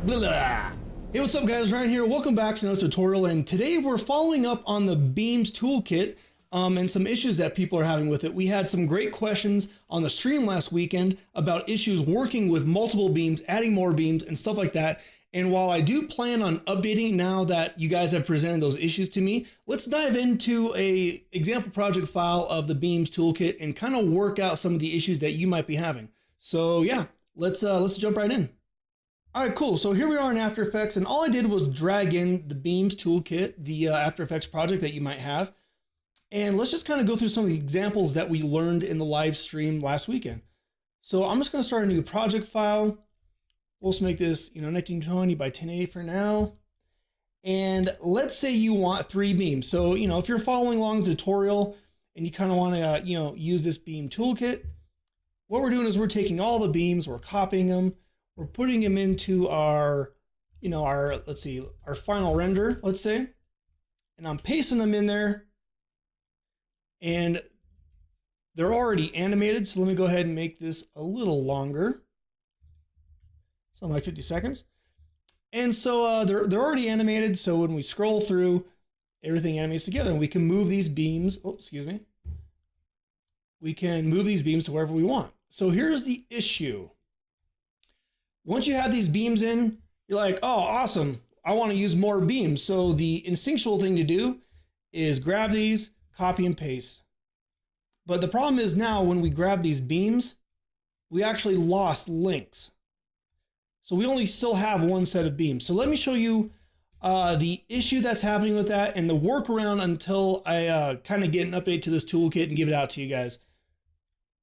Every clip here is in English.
Blah. Hey, what's up guys, Ryan here. Welcome back to another tutorial, and today we're following up on the Beams Toolkit and some issues that people are having with it. We had some great questions on the stream last weekend about issues working with multiple beams, adding more beams and stuff like that. And while I do plan on updating now that you guys have presented those issues to me, let's dive into a example project file of the Beams Toolkit and kind of work out some of the issues that you might be having. So yeah, let's jump right in. All right, cool. So here we are in After Effects, and all I did was drag in the Beams Toolkit, the After Effects project that you might have. And let's just kind of go through some of the examples that we learned in the live stream last weekend. So I'm just going to start a new project file. We'll just make this, 1920 by 1080 for now. And let's say you want 3 beams. So, if you're following along the tutorial and you kind of want to, use this beam toolkit, what we're doing is we're taking all the beams, we're copying them, we're putting them into our, our final render, let's say, and I'm pasting them in there, and they're already animated. So let me go ahead and make this a little longer. Something like 50 seconds. And so they're already animated. So when we scroll through, everything animates together, and we can move these beams. Oh, excuse me. We can move these beams to wherever we want. So here's the issue. Once you have these beams in, you're like, oh, awesome, I want to use more beams. So the instinctual thing to do is grab these, copy and paste. But the problem is now when we grab these beams, we actually lost links. So we only still have one set of beams. So let me show you the issue that's happening with that and the workaround until I kind of get an update to this toolkit and give it out to you guys.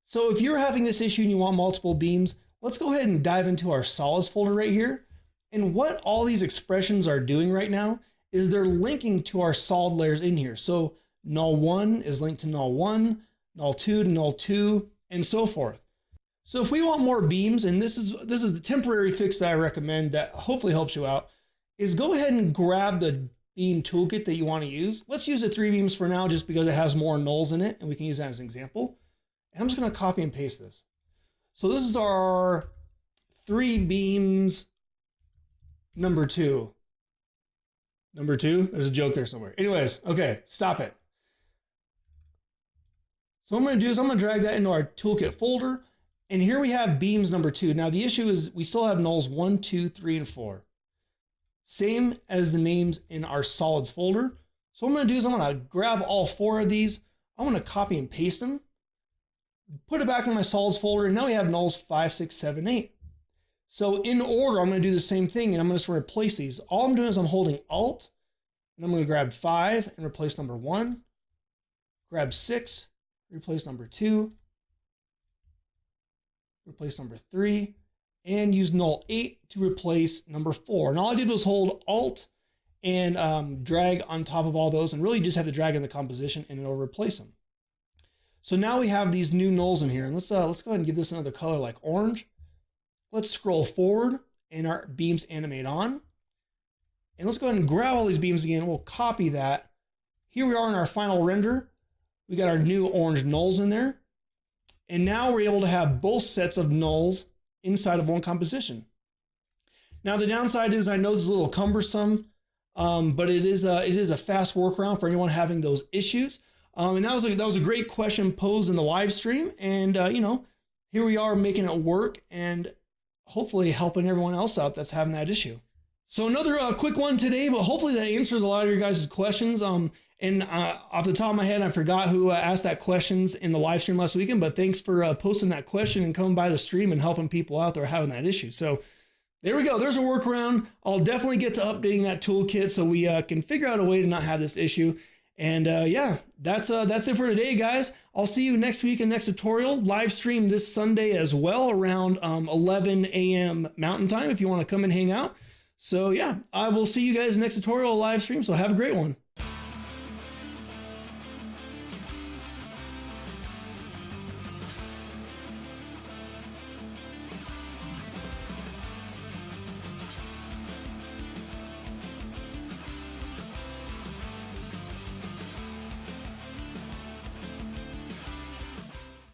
So if you're having this issue and you want multiple beams, let's go ahead and dive into our solids folder right here. And what all these expressions are doing right now is they're linking to our solid layers in here. So null 1 is linked to null 1, null 2 to null 2, and so forth. So if we want more beams, and this is the temporary fix that I recommend that hopefully helps you out, is go ahead and grab the beam toolkit that you want to use. Let's use the 3 beams for now just because it has more nulls in it, and we can use that as an example. And I'm just going to copy and paste this. So this is our 3 beams number 2. Number 2? There's a joke there somewhere. Anyways, okay, stop it. So what I'm going to do is I'm going to drag that into our toolkit folder. And here we have beams number 2. Now the issue is we still have nulls 1, 2, 3, and 4. Same as the names in our solids folder. So what I'm going to do is I'm going to grab all 4 of these. I'm going to copy and paste them. Put it back in my solids folder, and now we have nulls 5, 6, 7, 8. So in order, I'm going to do the same thing, and I'm going to just replace these. All I'm doing is I'm holding Alt, and I'm going to grab 5 and replace number 1. Grab 6, replace number 2. Replace number 3, and use null 8 to replace number 4. And all I did was hold Alt and drag on top of all those, and really just have to drag in the composition, and it'll replace them. So now we have these new nulls in here, and let's go ahead and give this another color like orange. Let's scroll forward, and our beams animate on. And let's go ahead and grab all these beams again. We'll copy that. Here we are in our final render. We got our new orange nulls in there. And now we're able to have both sets of nulls inside of one composition. Now the downside is I know this is a little cumbersome, but it is a fast workaround for anyone having those issues. And that was a great question posed in the live stream, and here we are making it work and hopefully helping everyone else out that's having that issue. So another quick one today, but hopefully that answers a lot of your guys' questions. And off the top of my head, I forgot who asked that questions in the live stream last weekend, but thanks for posting that question and coming by the stream and helping people out that are having that issue. So there we go. There's a workaround. I'll definitely get to updating that toolkit so we can figure out a way to not have this issue. And yeah, that's it for today, guys. I'll see you next week in the next tutorial. Live stream this Sunday as well around 11 a.m. Mountain Time if you want to come and hang out. So yeah, I will see you guys next tutorial live stream. So have a great one.